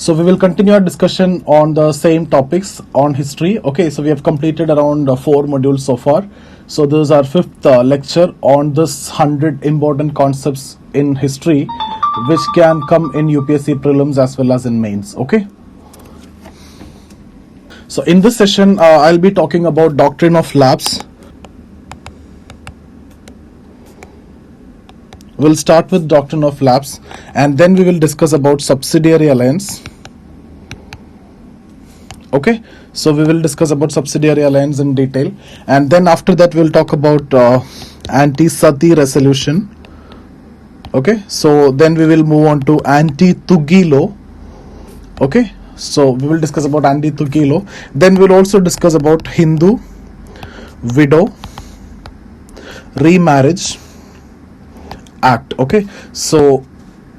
So we will continue our discussion on the same topics on history. Okay, so we have completed around 4 modules so far. So this is our 5th lecture on this 100 important concepts in history which can come in UPSC prelims as well as in mains. Okay. So in this session, I'll be talking about doctrine of lapse. We'll start with doctrine of lapse and then we will discuss about subsidiary alliance. Okay, so we will discuss about subsidiary alliance in detail, and then after that we'll talk about anti-sati resolution. Okay, so then we will move on to anti-Tughi law. Okay, so we will discuss about anti-Tughi law. Then we'll also discuss about Hindu widow remarriage act. Okay, so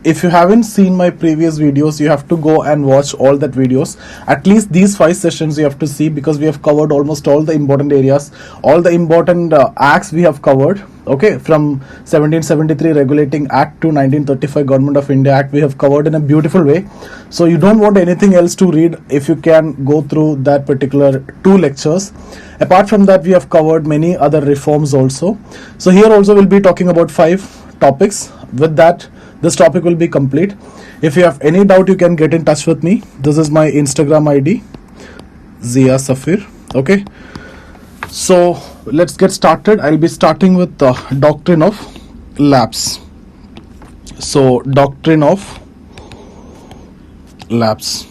if you haven't seen my previous videos, you have to go and watch all that videos. At least these 5 sessions you have to see, because we have covered almost all the important areas, all the important acts we have covered. Okay, from 1773 Regulating Act to 1935 Government of India Act, we have covered in a beautiful way. So you don't want anything else to read if you can go through that particular 2 lectures. Apart from that, we have covered many other reforms also. So here also we'll be talking about 5 topics. With that, this topic will be complete. If you have any doubt, you can get in touch with me. This is my Instagram ID, Zia Safir. Okay, so let's get started. I'll be starting with the doctrine of lapse. So doctrine of lapse.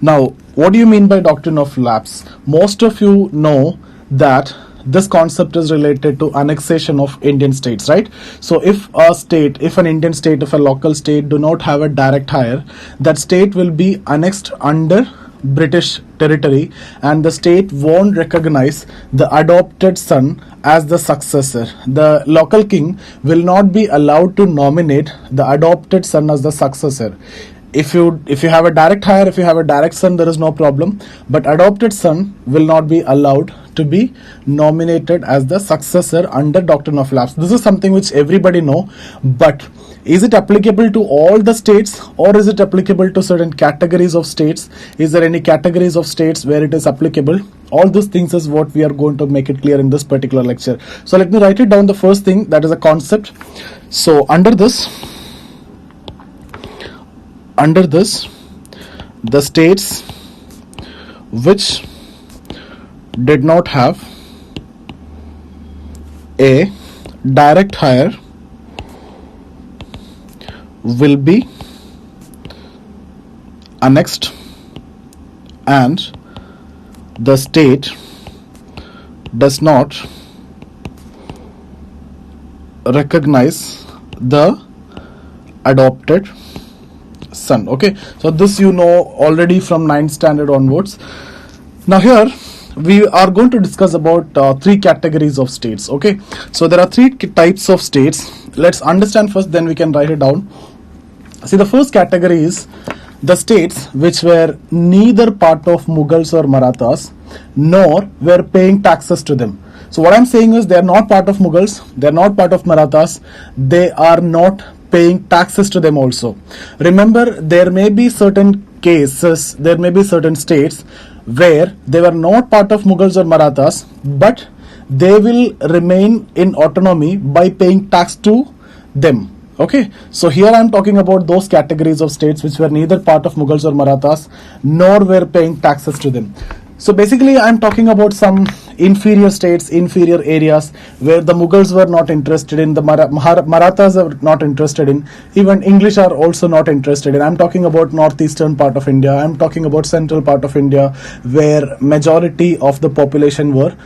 Now, what do you mean by doctrine of lapse? Most of you know that this concept is related to annexation of Indian states, right? So if an Indian state, if a local state do not have a direct hire, that state will be annexed under British territory, and the state won't recognize the adopted son as the successor. The local king will not be allowed to nominate the adopted son as the successor. If you have a direct hire, if you have a direct son, there is no problem, but adopted son will not be allowed to be nominated as the successor under doctrine of lapse. This is something which everybody know, but is it applicable to all the states, or is it applicable to certain categories of states? Is there any categories of states where it is applicable? All these things is what we are going to make it clear in this particular lecture. So let me write it down. The first thing, that is a concept. So under this, the states which did not have a direct hire will be annexed, and the state does not recognize the adopted son. Okay, so this you know already from 9th standard onwards. Now here we are going to discuss about 3 categories of states. Okay, so there are 3 types of states. Let's understand first, then we can write it down. See, the first category is the states which were neither part of Mughals or Marathas, nor were paying taxes to them. So what I'm saying is, they are not part of Mughals, they are not part of Marathas, they are not paying taxes to them also. Remember, there may be certain cases, there may be certain states where they were not part of Mughals or Marathas, but they will remain in autonomy by paying tax to them. Okay, so here I am talking about those categories of states which were neither part of Mughals or Marathas, nor were paying taxes to them. So basically I am talking about some inferior states, inferior areas where the Mughals were not interested in, the Marathas are not interested in, even English are also not interested in. I am talking about northeastern part of India, I am talking about central part of India, where majority of the population were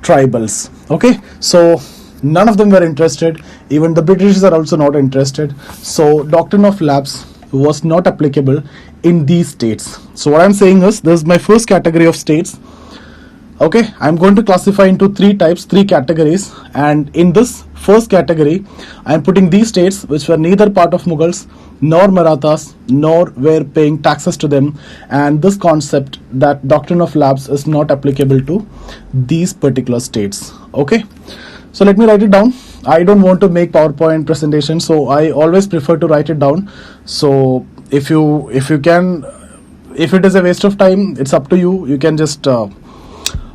tribals. Okay, so none of them were interested, even the British are also not interested. So doctrine of lapse was not applicable in these states. So what I'm saying is, this is my first category of states. Okay, I'm going to classify into 3 types, 3 categories, and in this first category I'm putting these states which were neither part of Mughals nor Marathas, nor were paying taxes to them, and this concept, that doctrine of lapse, is not applicable to these particular states. Okay, so let me write it down. I don't want to make PowerPoint presentation, so I always prefer to write it down. So if you can if it is a waste of time, it's up to you. You can just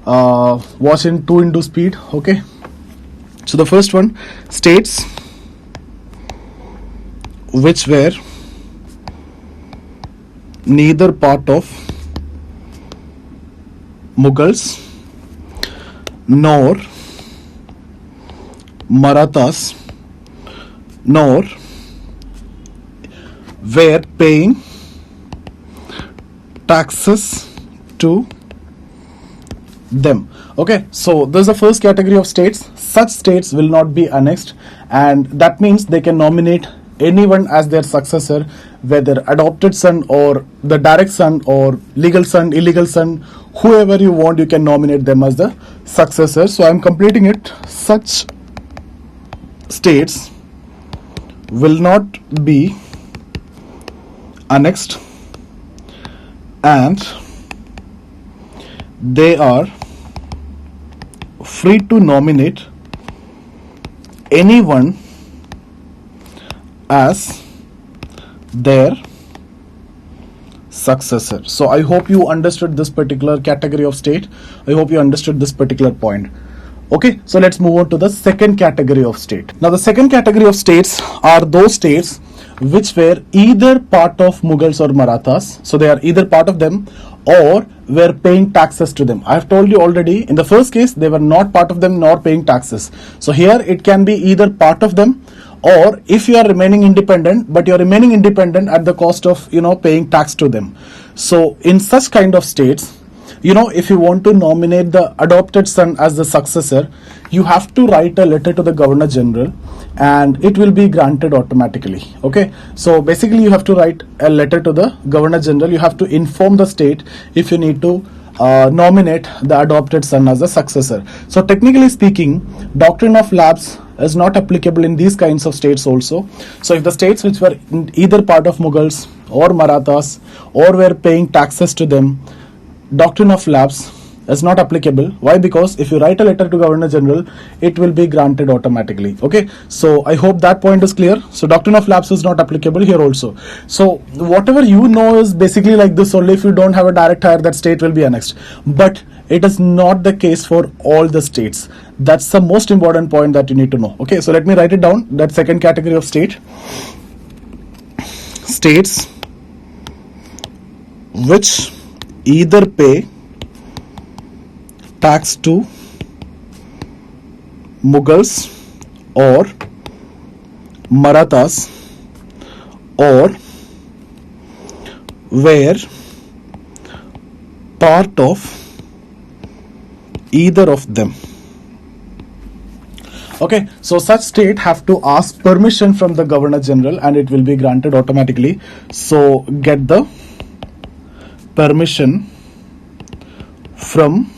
watch in 2 into speed. Okay, so the first one, states which were neither part of Mughals nor Marathas nor were paying taxes to them. Okay, so this is the first category of states. Such states will not be annexed, and that means they can nominate anyone as their successor, whether adopted son or the direct son or legal son, illegal son, whoever you want, you can nominate them as the successor. So I am completing it. Such states will not be annexed, and they are free to nominate anyone as their successor. So I hope you understood this particular category of state. I hope you understood this particular point. Okay, so let's move on to the second category of state. Now the second category of states are those states which were either part of Mughals or Marathas. So they are either part of them or were paying taxes to them. I have told you already, in the first case they were not part of them nor paying taxes. So here it can be either part of them, or if you are remaining independent, but you are remaining independent at the cost of paying tax to them. So in such kind of states, if you want to nominate the adopted son as the successor, you have to write a letter to the Governor General and it will be granted automatically. Okay, so basically you have to write a letter to the Governor General. You have to inform the state if you need to nominate the adopted son as the successor. So technically speaking, doctrine of lapse is not applicable in these kinds of states also. So if the states which were either part of Mughals or Marathas or were paying taxes to them, doctrine of lapse is not applicable. Why? Because if you write a letter to Governor General, it will be granted automatically. Okay, so I hope that point is clear. So doctrine of lapse is not applicable here also. So whatever you know is basically like this only. If you don't have a direct hire, that state will be annexed, but it is not the case for all the states. That's the most important point that you need to know. Okay, so let me write it down. That second category of state, states which either pay tax to Mughals or Marathas or were part of either of them. Okay, so such state have to ask permission from the Governor General and it will be granted automatically. So get the permission from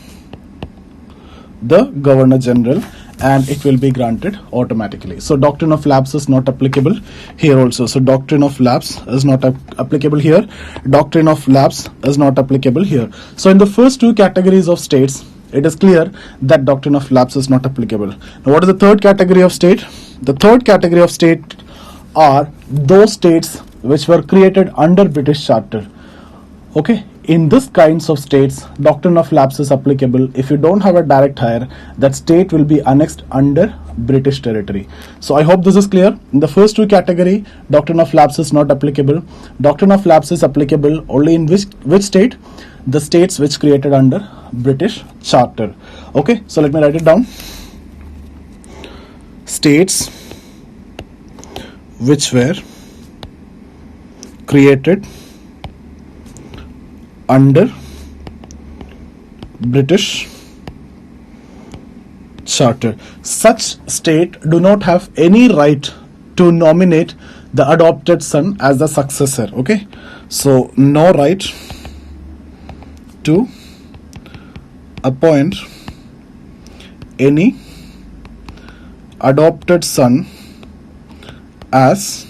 the Governor General and it will be granted automatically. So doctrine of lapse is not applicable here also. So doctrine of lapse is not applicable here. Doctrine of lapse is not applicable here. So in the first two categories of states, it is clear that doctrine of lapse is not applicable. Now what is the third category of state? The third category of state are those states which were created under British Charter. Okay, in this kinds of states, doctrine of lapse is applicable. If you don't have a direct hire, that state will be annexed under British territory. So I hope this is clear. In the first two category, doctrine of lapse is not applicable. Doctrine of lapse is applicable only in which state? The states which created under British Charter. Okay, so let me write it down. States which were created under British Charter. Such state do not have any right to nominate the adopted son as the successor. Okay, so no right to appoint any adopted son as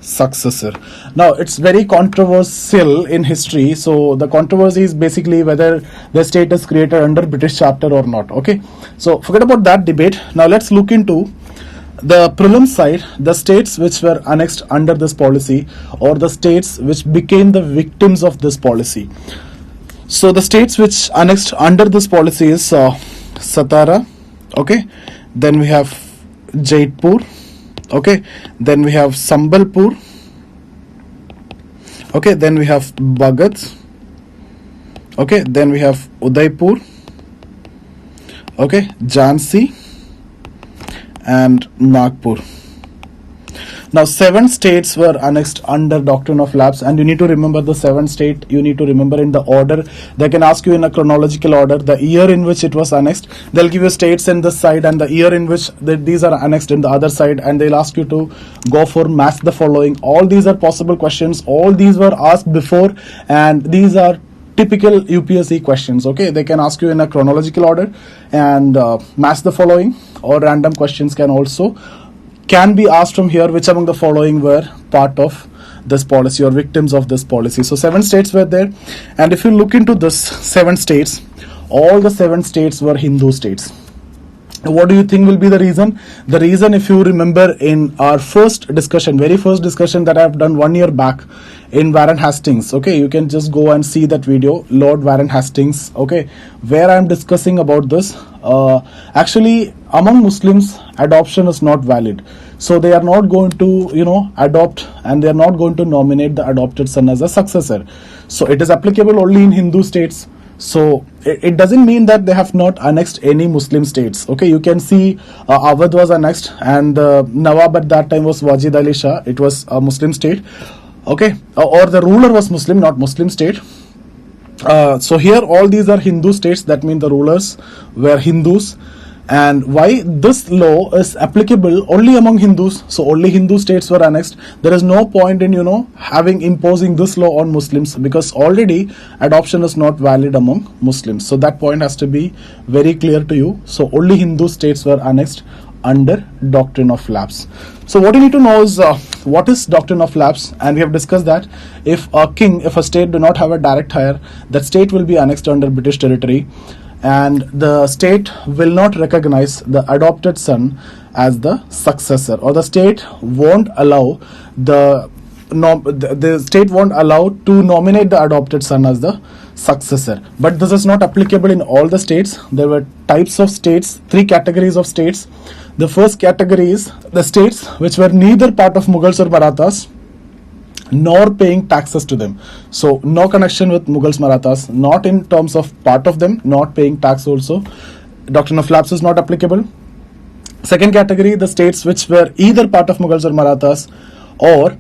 successor. Now it's very controversial in history. So the controversy is basically whether the state is created under British Charter or not. Okay, so forget about that debate. Now let's look into the prelim side, the states which were annexed under this policy, or the states which became the victims of this policy. So the states which annexed under this policy is Satara, okay, then we have Jaipur, okay, then we have Sambalpur, okay, then we have Bhagat, okay, then we have Udaipur, okay, Jhansi and Nagpur. Now 7 states were annexed under doctrine of lapse, and you need to remember the 7 state, you need to remember in the order. They can ask you in a chronological order the year in which it was annexed. They'll give you states in this side and the year in which these are annexed in the other side, and they'll ask you to go for match the following. All these are possible questions, all these were asked before, and these are typical UPSC questions. Okay, they can ask you in a chronological order and match the following, or random questions can be asked from here, which among the following were part of this policy or victims of this policy. So 7 states were there, and if you look into this 7 states, all the 7 states were Hindu states. What do you think will be the reason? The reason, if you remember in our very first discussion that I have done 1 year back in Warren Hastings, okay, you can just go and see that video, Lord Warren Hastings, okay, where I am discussing about this. Actually, among Muslims, adoption is not valid. So they are not going to, adopt, and they are not going to nominate the adopted son as a successor. So it is applicable only in Hindu states. So it doesn't mean that they have not annexed any Muslim states. Okay, you can see Awadh was annexed, and Nawab at that time was Wajid Ali Shah. It was a Muslim state. Okay, or the ruler was Muslim, not Muslim state. So here all these are Hindu states. That means the rulers were Hindus. And why this law is applicable only among Hindus, so only Hindu states were annexed. There is no point in imposing this law on Muslims, because already adoption is not valid among Muslims. So that point has to be very clear to you. So only Hindu states were annexed under doctrine of lapse. So what you need to know is what is doctrine of lapse, and we have discussed that if a state do not have a direct heir, that state will be annexed under British territory, and the state will not recognize the adopted son as the successor, or the state won't allow the state won't allow to nominate the adopted son as the successor. But this is not applicable in all the states. There were types of states, 3 categories of states. The first category is the states which were neither part of Mughals or Marathas, nor paying taxes to them. So no connection with Mughals, Marathas, not in terms of part of them, not paying tax also. Doctrine of lapse is not applicable. Second category, the states which were either part of Mughals or Marathas or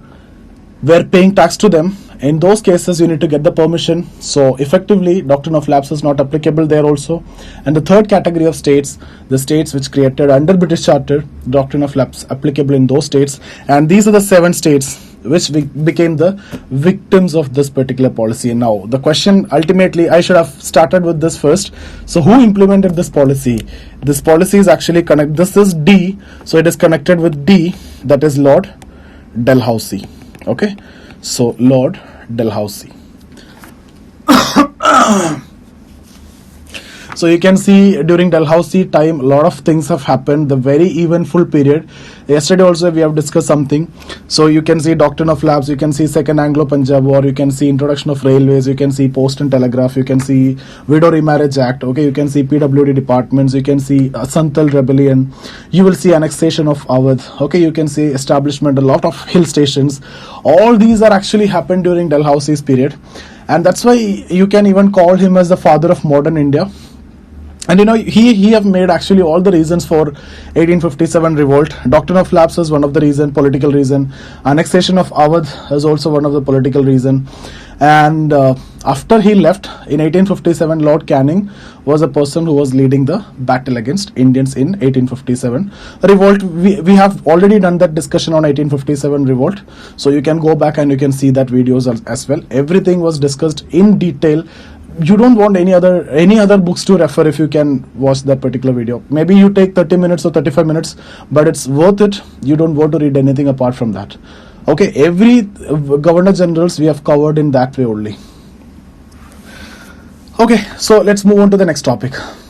were paying tax to them. In those cases, you need to get the permission. So effectively, doctrine of lapse is not applicable there also. And the third category of states, the states which created under British Charter, doctrine of lapse applicable in those states. And these are the 7 states which became the victims of this particular policy. And now the question, ultimately, I should have started with this first. So who implemented this policy? This policy is actually connected. This is D, so it is connected with D, that is Lord Dalhousie. Okay, so Lord Dalhousie. So you can see during Dalhousie time, a lot of things have happened, the very eventful period. Yesterday also we have discussed something. So you can see doctrine of lapse, you can see Second Anglo-Punjab War, you can see introduction of railways, you can see post and telegraph, you can see Widow Remarriage Act, okay, you can see PWD departments, you can see Santhal Rebellion, you will see annexation of Awadh, okay, you can see establishment, a lot of hill stations. All these are actually happened during Dalhousie's period. And that's why you can even call him as the father of modern India. And he have made actually all the reasons for 1857 revolt. Doctrine of lapse is one of the reason, political reason. Annexation of Awadh is also one of the political reason. And after he left in 1857, Lord Canning was a person who was leading the battle against Indians in 1857 revolt. We have already done that discussion on 1857 revolt. So you can go back and you can see that videos as well. Everything was discussed in detail. You don't want any other books to refer if you can watch that particular video. Maybe you take 30 minutes or 35 minutes, but it's worth it. You don't want to read anything apart from that. Okay, every Governor Generals we have covered in that way only. Okay, so let's move on to the next topic.